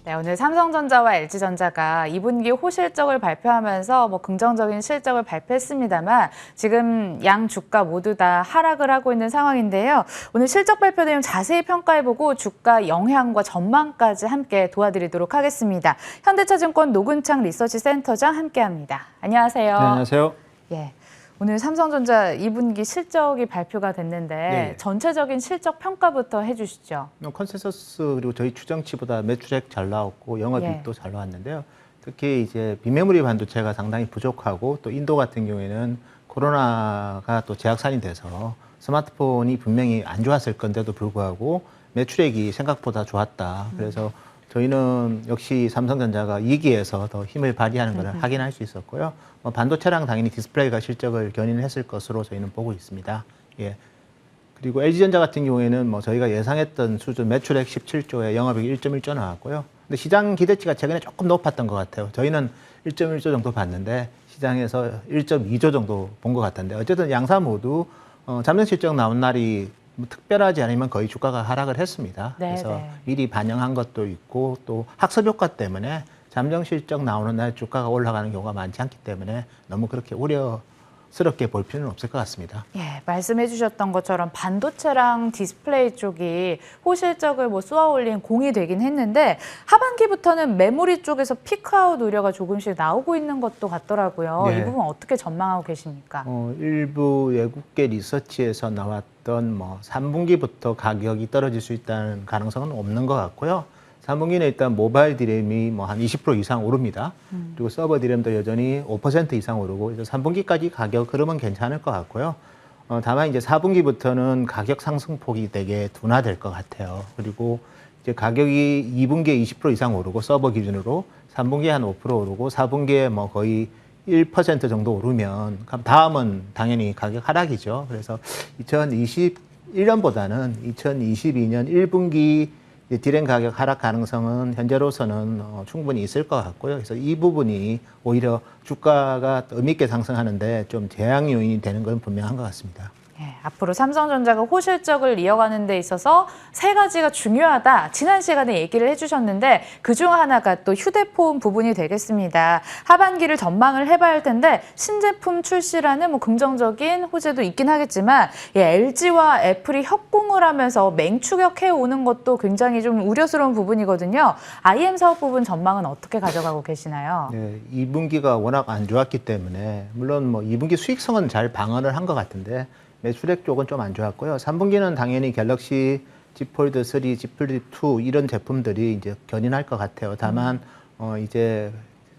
네, 오늘 삼성전자와 LG전자가 2분기 호실적을 발표하면서 긍정적인 실적을 발표했습니다만 지금 양 주가 모두 다 하락을 하고 있는 상황인데요. 오늘 실적 발표 내용 자세히 평가해보고 주가 영향과 전망까지 함께 도와드리도록 하겠습니다. 현대차증권 노근창 리서치 센터장 함께합니다. 안녕하세요. 네, 안녕하세요. 예. 오늘 삼성전자 2분기 실적이 발표가 됐는데 네. 전체적인 실적 평가부터 해주시죠. 컨센서스 그리고 저희 추정치보다 매출액 잘 나왔고 영업이익도 예. 잘 나왔는데요. 특히 이제 비메모리 반도체가 상당히 부족하고 또 인도 같은 경우에는 코로나가 또 재확산이 돼서 스마트폰이 분명히 안 좋았을 건데도 불구하고 매출액이 생각보다 좋았다. 그래서 저희는 역시 삼성전자가 2기에서 더 힘을 발휘하는 것을 확인할 수 있었고요. 반도체랑 당연히 디스플레이가 실적을 견인했을 것으로 저희는 보고 있습니다. 예. 그리고 LG전자 같은 경우에는 저희가 예상했던 수준 매출액 17조에 영업이익 1.1조 나왔고요. 근데 시장 기대치가 최근에 조금 높았던 것 같아요. 저희는 1.1조 정도 봤는데 시장에서 1.2조 정도 본 것 같은데 어쨌든 양사 모두 잠정 실적 나온 날이 특별하지 않으면 거의 주가가 하락을 했습니다. 네, 그래서 네. 미리 반영한 것도 있고 또 학습 효과 때문에 잠정 실적 나오는 날 주가가 올라가는 경우가 많지 않기 때문에 너무 그렇게 우려스럽게 볼 필요는 없을 것 같습니다. 예, 말씀해 주셨던 것처럼 반도체랑 디스플레이 쪽이 호실적을 쏘아 올린 공이 되긴 했는데 하반기부터는 메모리 쪽에서 피크아웃 우려가 조금씩 나오고 있는 것도 같더라고요. 네. 이 부분 어떻게 전망하고 계십니까? 일부 외국계 리서치에서 나왔던 3분기부터 가격이 떨어질 수 있다는 가능성은 없는 것 같고요. 3분기는 일단 모바일 디램이 한 20% 이상 오릅니다. 그리고 서버 디램도 여전히 5% 이상 오르고 그래서 3분기까지 가격 흐름은 괜찮을 것 같고요. 다만 이제 4분기부터는 가격 상승폭이 되게 둔화될 것 같아요. 그리고 이제 가격이 2분기에 20% 이상 오르고 서버 기준으로 3분기에 한 5% 오르고 4분기에 거의 1% 정도 오르면 다음은 당연히 가격 하락이죠. 그래서 2021년보다는 2022년 1분기 디램 가격 하락 가능성은 현재로서는 충분히 있을 것 같고요. 그래서 이 부분이 오히려 주가가 의미 있게 상승하는데 좀 제약 요인이 되는 건 분명한 것 같습니다. 예, 앞으로 삼성전자가 호실적을 이어가는 데 있어서 세 가지가 중요하다. 지난 시간에 얘기를 해주셨는데 그중 하나가 또 휴대폰 부분이 되겠습니다. 하반기를 전망을 해봐야 할 텐데 신제품 출시라는 긍정적인 호재도 있긴 하겠지만 LG와 애플이 협공을 하면서 맹추격해 오는 것도 굉장히 좀 우려스러운 부분이거든요. IM 사업 부분 전망은 어떻게 가져가고 계시나요? 네, 2분기가 워낙 안 좋았기 때문에 물론 2분기 수익성은 잘 방어를 한 것 같은데 매출액 쪽은 좀 안 좋았고요. 3분기는 당연히 갤럭시 Z 폴드 3, Z 폴드 2 이런 제품들이 이제 견인할 것 같아요. 다만 이제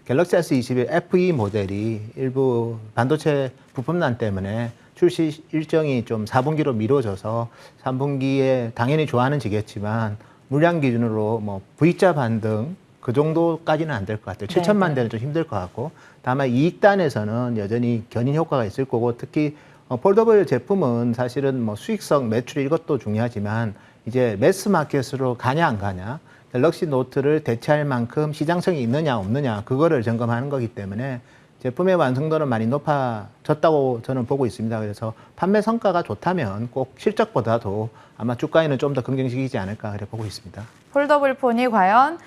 갤럭시 S21 FE 모델이 일부 반도체 부품난 때문에 출시 일정이 좀 4분기로 미뤄져서 3분기에 당연히 좋아하는 지겠지만 물량 기준으로 V자 반등 그 정도까지는 안 될 것 같아요. 7천만 대는 좀 힘들 것 같고 다만 이익단에서는 여전히 견인 효과가 있을 거고 특히 폴더블 제품은 사실은 수익성, 매출 이것도 중요하지만 이제 매스 마켓으로 가냐 안 가냐, 갤럭시 노트를 대체할 만큼 시장성이 있느냐 없느냐 그거를 점검하는 거기 때문에 제품의 완성도는 많이 높아졌다고 저는 보고 있습니다. 그래서 판매 성과가 좋다면 꼭 실적보다도 아마 주가에는 좀 더 긍정적이지 않을까 그래 보고 있습니다. 폴더블 폰이 과연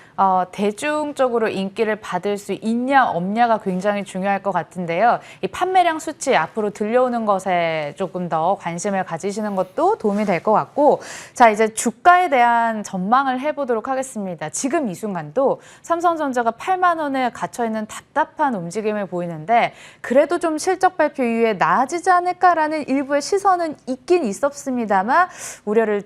대중적으로 인기를 받을 수 있냐 없냐가 굉장히 중요할 것 같은데요. 이 판매량 수치 앞으로 들려오는 것에 조금 더 관심을 가지시는 것도 도움이 될 것 같고 자 이제 주가에 대한 전망을 해보도록 하겠습니다. 지금 이 순간도 삼성전자가 8만 원에 갇혀있는 답답한 움직임을 보이는데 그래도 좀 실적 발표 이후에 나아지지 않을까라는 일부의 시선은 있긴 있었습니다만 우려를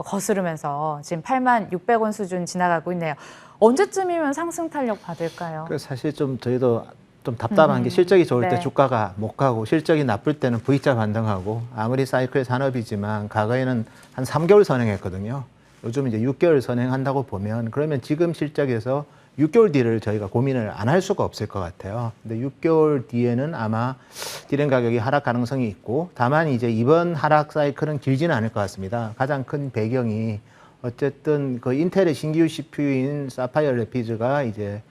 거스르면서 지금 8만 600원 수준 지나가고 있네요. 언제쯤이면 상승 탄력 받을까요? 사실 좀 저희도 좀 답답한 게 실적이 좋을 때 주가가 못 가고 실적이 나쁠 때는 V자 반등하고 아무리 사이클 산업이지만 과거에는 한 3개월 선행했거든요. 요즘 이제 6개월 선행한다고 보면 그러면 지금 실적에서 6개월 뒤를 저희가 고민을 안 할 수가 없을 것 같아요. 근데 6개월 뒤에는 아마 디램 가격이 하락 가능성이 있고 다만 이제 이번 하락 사이클은 길지는 않을 것 같습니다. 가장 큰 배경이 어쨌든 그 인텔의 신규 CPU인 사파이어 래피드가 이제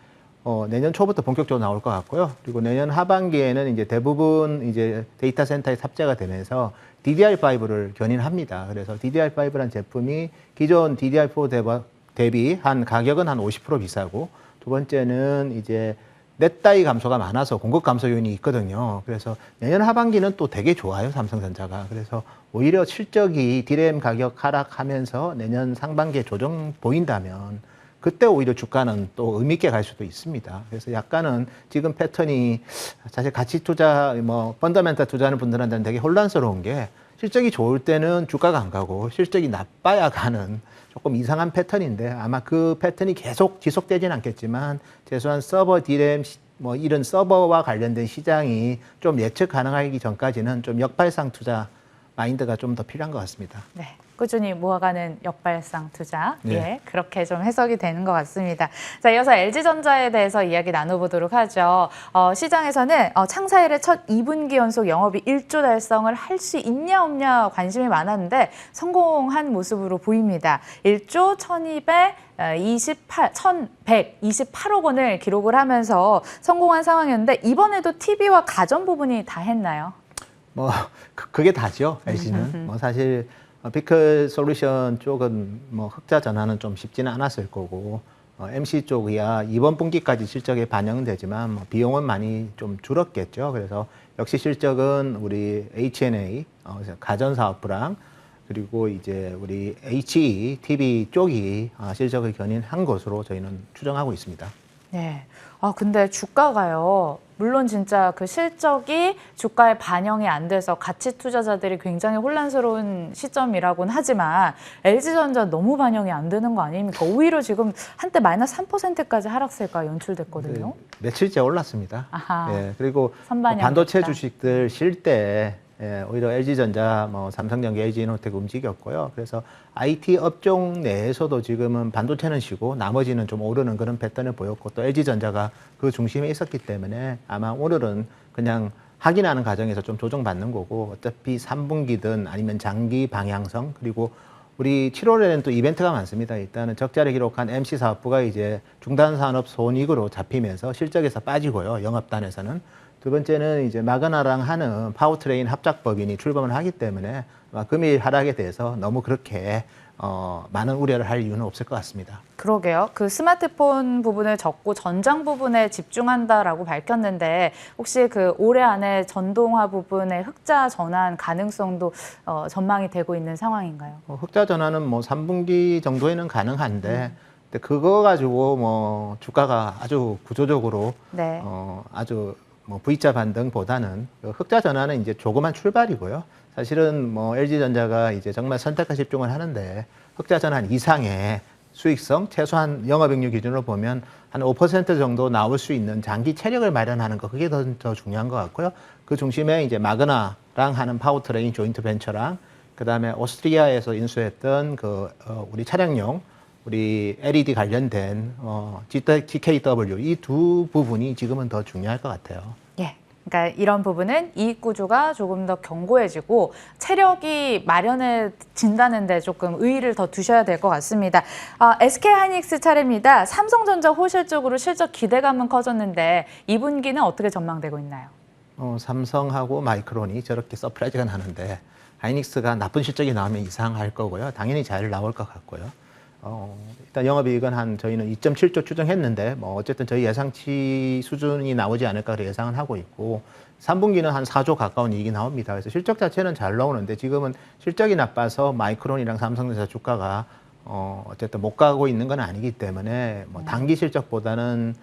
내년 초부터 본격적으로 나올 것 같고요. 그리고 내년 하반기에는 이제 대부분 이제 데이터 센터에 탑재가 되면서 DDR5를 견인합니다. 그래서 DDR5라는 제품이 기존 DDR4 대비 가격은 한 50% 비싸고, 두 번째는 이제 넷다이 감소가 많아서 공급 감소 요인이 있거든요. 그래서 내년 하반기는 또 되게 좋아요, 삼성전자가. 그래서 오히려 실적이 DRAM 가격 하락하면서 내년 상반기에 조정 보인다면 그때 오히려 주가는 또 의미 있게 갈 수도 있습니다. 그래서 약간은 지금 패턴이 사실 가치 투자, 펀더멘탈 투자하는 분들한테는 되게 혼란스러운 게, 실적이 좋을 때는 주가가 안 가고 실적이 나빠야 가는 조금 이상한 패턴인데, 아마 그 패턴이 계속 지속되지는 않겠지만 최소한 서버 DRAM 이런 서버와 관련된 시장이 좀 예측 가능하기 전까지는 좀 역발상 투자 마인드가 좀 더 필요한 것 같습니다. 네. 꾸준히 모아가는 역발상 투자. 네. 예, 그렇게 좀 해석이 되는 것 같습니다. 자, 이어서 LG전자에 대해서 이야기 나눠보도록 하죠. 시장에서는 창사일의 첫 2분기 연속 영업이 1조 달성을 할 수 있냐 없냐 관심이 많았는데 성공한 모습으로 보입니다. 1조 1,128억 원을 기록을 하면서 성공한 상황이었는데, 이번에도 TV와 가전 부분이 다 했나요? 그게 다죠, LG는. 사실 피클 솔루션 쪽은 흑자 전환은 좀 쉽지는 않았을 거고, MC 쪽이야 이번 분기까지 실적에 반영은 되지만 비용은 많이 좀 줄었겠죠. 그래서 역시 실적은 우리 H&A 가전사업부랑, 그리고 이제 우리 HE TV 쪽이 실적을 견인한 것으로 저희는 추정하고 있습니다. 네. 근데 주가가요, 물론 진짜 그 실적이 주가에 반영이 안 돼서 가치 투자자들이 굉장히 혼란스러운 시점이라고는 하지만 LG전자 너무 반영이 안 되는 거 아닙니까? 오히려 지금 한때 마이너스 3%까지 하락세가 연출됐거든요. 네, 며칠째 올랐습니다. 아하. 예, 그리고 선반영 반도체 됐다. 주식들 쉴 때 오히려 LG전자, 삼성전기, LG이노텍 움직였고요. 그래서 IT 업종 내에서도 지금은 반도체는 쉬고 나머지는 좀 오르는 그런 패턴을 보였고, 또 LG전자가 그 중심에 있었기 때문에 아마 오늘은 그냥 확인하는 과정에서 좀 조정받는 거고, 어차피 3분기든 아니면 장기 방향성, 그리고 우리 7월에는 또 이벤트가 많습니다. 일단은 적자를 기록한 MC 사업부가 이제 중단산업 손익으로 잡히면서 실적에서 빠지고요, 영업단에서는. 두 번째는 이제 마그나랑 하는 파워트레인 합작법인이 출범을 하기 때문에 금일 하락에 대해서 너무 그렇게 많은 우려를 할 이유는 없을 것 같습니다. 그러게요. 그 스마트폰 부분을 접고 전장 부분에 집중한다라고 밝혔는데, 혹시 그 올해 안에 전동화 부분의 흑자 전환 가능성도 전망이 되고 있는 상황인가요? 흑자 전환은 3분기 정도에는 가능한데, 근데 그거 가지고 주가가 아주 구조적으로 네. 아주 V자 반등보다는 흑자 전환은 이제 조그만 출발이고요. 사실은 LG전자가 이제 정말 선택과 집중을 하는데, 흑자 전환 이상의 수익성, 최소한 영업이익률 기준으로 보면 한 5% 정도 나올 수 있는 장기 체력을 마련하는 거, 그게 더 중요한 것 같고요. 그 중심에 이제 마그나랑 하는 파워트레인 조인트 벤처랑, 그다음에 오스트리아에서 인수했던 우리 차량용 우리 LED 관련된 GKW, 이 두 부분이 지금은 더 중요할 것 같아요. 예. 그러니까 이런 부분은 이익 구조가 조금 더 견고해지고 체력이 마련해진다는 데 조금 의의를 더 두셔야 될 것 같습니다. SK하이닉스 차례입니다. 삼성전자 호실적으로 실적 기대감은 커졌는데 2분기는 어떻게 전망되고 있나요? 삼성하고 마이크론이 저렇게 서프라이즈가 나는데, 하이닉스가 나쁜 실적이 나오면 이상할 거고요. 당연히 잘 나올 것 같고요. 일단 영업이익은 저희는 2.7조 추정했는데, 어쨌든 저희 예상치 수준이 나오지 않을까 예상을 하고 있고, 3분기는 한 4조 가까운 이익이 나옵니다. 그래서 실적 자체는 잘 나오는데, 지금은 실적이 나빠서 마이크론이랑 삼성전자 주가가 어쨌든 못 가고 있는 건 아니기 때문에, 단기 실적보다는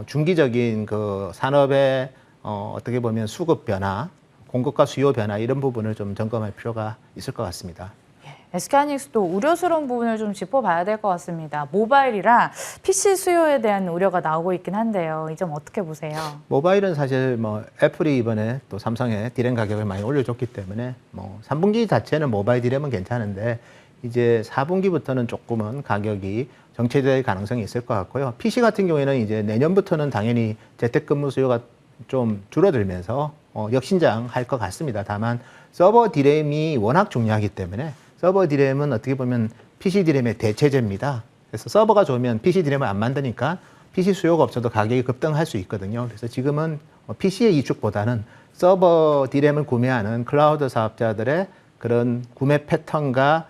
중기적인 그 산업의 어떻게 보면 수급 변화, 공급과 수요 변화, 이런 부분을 좀 점검할 필요가 있을 것 같습니다. SK하이닉스도 우려스러운 부분을 좀 짚어봐야 될 것 같습니다. 모바일이랑 PC 수요에 대한 우려가 나오고 있긴 한데요. 이 점 어떻게 보세요? 모바일은 사실 애플이 이번에 또 삼성의 디램 가격을 많이 올려줬기 때문에 3분기 자체는 모바일 디램은 괜찮은데, 이제 4분기부터는 조금은 가격이 정체될 가능성이 있을 것 같고요. PC 같은 경우에는 이제 내년부터는 당연히 재택근무 수요가 좀 줄어들면서 역신장할 것 같습니다. 다만 서버 디램이 워낙 중요하기 때문에, 서버 디램은 어떻게 보면 PC 디램의 대체제입니다. 그래서 서버가 좋으면 PC 디램을 안 만드니까 PC 수요가 없어도 가격이 급등할 수 있거든요. 그래서 지금은 PC의 이축보다는 서버 디램을 구매하는 클라우드 사업자들의 그런 구매 패턴과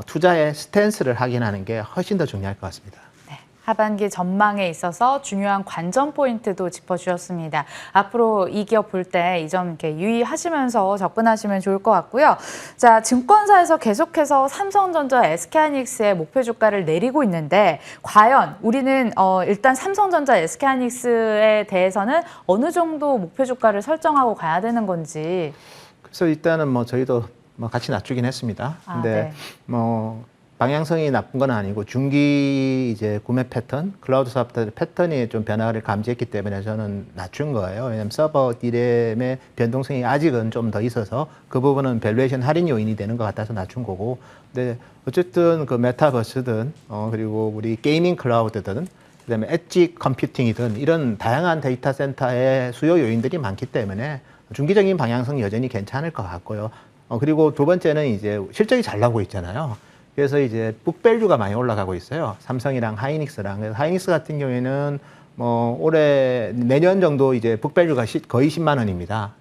투자의 스탠스를 확인하는 게 훨씬 더 중요할 것 같습니다. 네, 하반기 전망에 있어서 중요한 관전 포인트도 짚어주셨습니다. 앞으로 이 기업 볼 때 이 점 이렇게 유의하시면서 접근하시면 좋을 것 같고요. 자, 증권사에서 계속해서 삼성전자, SK하이닉스의 목표 주가를 내리고 있는데 과연 우리는 일단 삼성전자, SK하이닉스에 대해서는 어느 정도 목표 주가를 설정하고 가야 되는 건지. 그래서 일단은 뭐 저희도 뭐 같이 낮추긴 했습니다. 근데 네. 뭐 방향성이 나쁜 건 아니고 중기 이제 구매 패턴, 클라우드 사업들 패턴이 좀 변화를 감지했기 때문에 저는 낮춘 거예요. 왜냐하면 서버 디램의 변동성이 아직은 좀 더 있어서 그 부분은 밸류에이션 할인 요인이 되는 것 같아서 낮춘 거고. 근데 어쨌든 그 메타버스든 그리고 우리 게이밍 클라우드든 그다음에 엣지 컴퓨팅이든 이런 다양한 데이터 센터의 수요 요인들이 많기 때문에 중기적인 방향성 여전히 괜찮을 것 같고요. 그리고 두 번째는 이제 실적이 잘 나오고 있잖아요. 그래서 이제 북밸류가 많이 올라가고 있어요. 삼성이랑 하이닉스랑. 그래서 하이닉스 같은 경우에는 뭐 올해 내년 정도 이제 북밸류가 거의 10만 원입니다.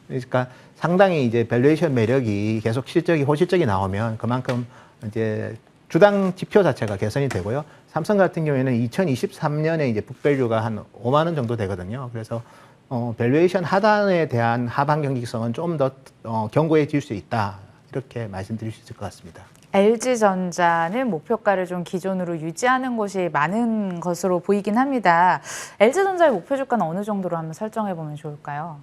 그러니까 상당히 이제 밸류에이션 매력이 계속 실적이 호실적이 나오면 그만큼 이제 주당 지표 자체가 개선이 되고요. 삼성 같은 경우에는 2023년에 이제 북밸류가 한 5만 원 정도 되거든요. 그래서 밸류에이션 하단에 대한 하반 경직성은 좀 더 견고해질 수 있다. 이렇게 말씀드릴 수 있을 것 같습니다. LG전자는 목표가를 좀 기존으로 유지하는 곳이 많은 것으로 보이긴 합니다. LG전자의 목표 주가는 어느 정도로 한번 설정해 보면 좋을까요?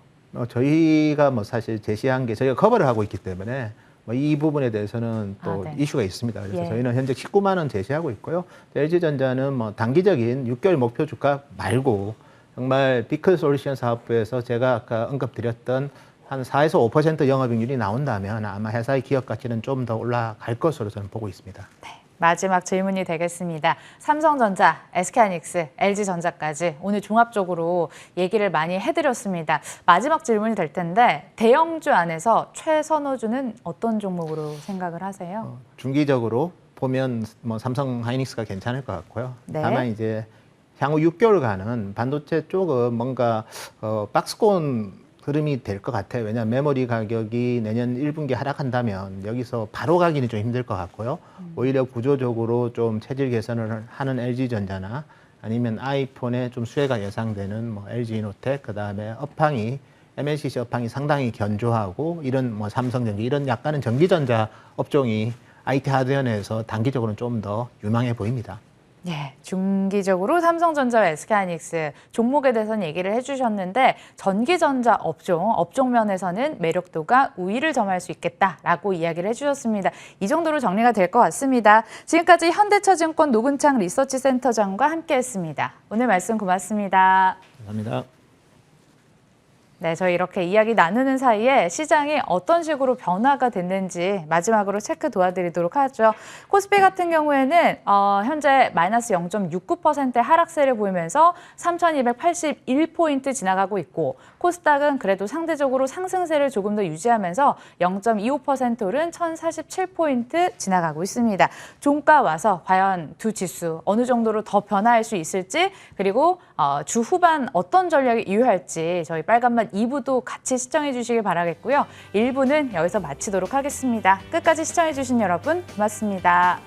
저희가 뭐 사실 제시한 게 저희가 커버를 하고 있기 때문에 뭐 이 부분에 대해서는 또 네. 이슈가 있습니다. 그래서 예. 저희는 현재 19만 원 제시하고 있고요. LG전자는 뭐 단기적인 6개월 목표 주가 말고 정말 비클 솔루션 사업부에서 제가 아까 언급드렸던 한 4에서 5% 영업이익률이 나온다면 아마 회사의 기업 가치는 좀 더 올라갈 것으로 저는 보고 있습니다. 네, 마지막 질문이 되겠습니다. 삼성전자, SK하이닉스, LG전자까지 오늘 종합적으로 얘기를 많이 해드렸습니다. 마지막 질문이 될 텐데 대형주 안에서 최선호주는 어떤 종목으로 생각을 하세요? 중기적으로 보면 뭐 삼성 하이닉스가 괜찮을 것 같고요. 네. 다만 이제 향후 6개월간은 반도체 쪽은 뭔가 박스권 흐름이 될 것 같아요. 왜냐하면 메모리 가격이 내년 1분기 하락한다면 여기서 바로 가기는 좀 힘들 것 같고요. 오히려 구조적으로 좀 체질 개선을 하는 LG전자나 아니면 아이폰의 좀 수혜가 예상되는 뭐 LG이노텍, 그다음에 업황이 MLCC 업황이 상당히 견조하고 이런 뭐 삼성전기 이런 약간은 전기전자 업종이 IT 하드웨어에서 단기적으로는 좀 더 유망해 보입니다. 예, 중기적으로 삼성전자와 SK하이닉스 종목에 대해서는 얘기를 해주셨는데 전기전자 업종 면에서는 매력도가 우위를 점할 수 있겠다라고 이야기를 해주셨습니다. 이 정도로 정리가 될 것 같습니다. 지금까지 현대차증권 노근창 리서치센터장과 함께했습니다. 오늘 말씀 고맙습니다. 감사합니다. 네, 저희 이렇게 이야기 나누는 사이에 시장이 어떤 식으로 변화가 됐는지 마지막으로 체크 도와드리도록 하죠. 코스피 같은 경우에는 현재 마이너스 0.69%의 하락세를 보이면서 3,281포인트 지나가고 있고 코스닥은 그래도 상대적으로 상승세를 조금 더 유지하면서 0.25% 오른 1,047포인트 지나가고 있습니다. 종가 와서 과연 두 지수 어느 정도로 더 변화할 수 있을지 그리고 주 후반 어떤 전략을 이유할지 저희 빨간맛 2부도 같이 시청해 주시길 바라겠고요. 1부는 여기서 마치도록 하겠습니다. 끝까지 시청해 주신 여러분 고맙습니다.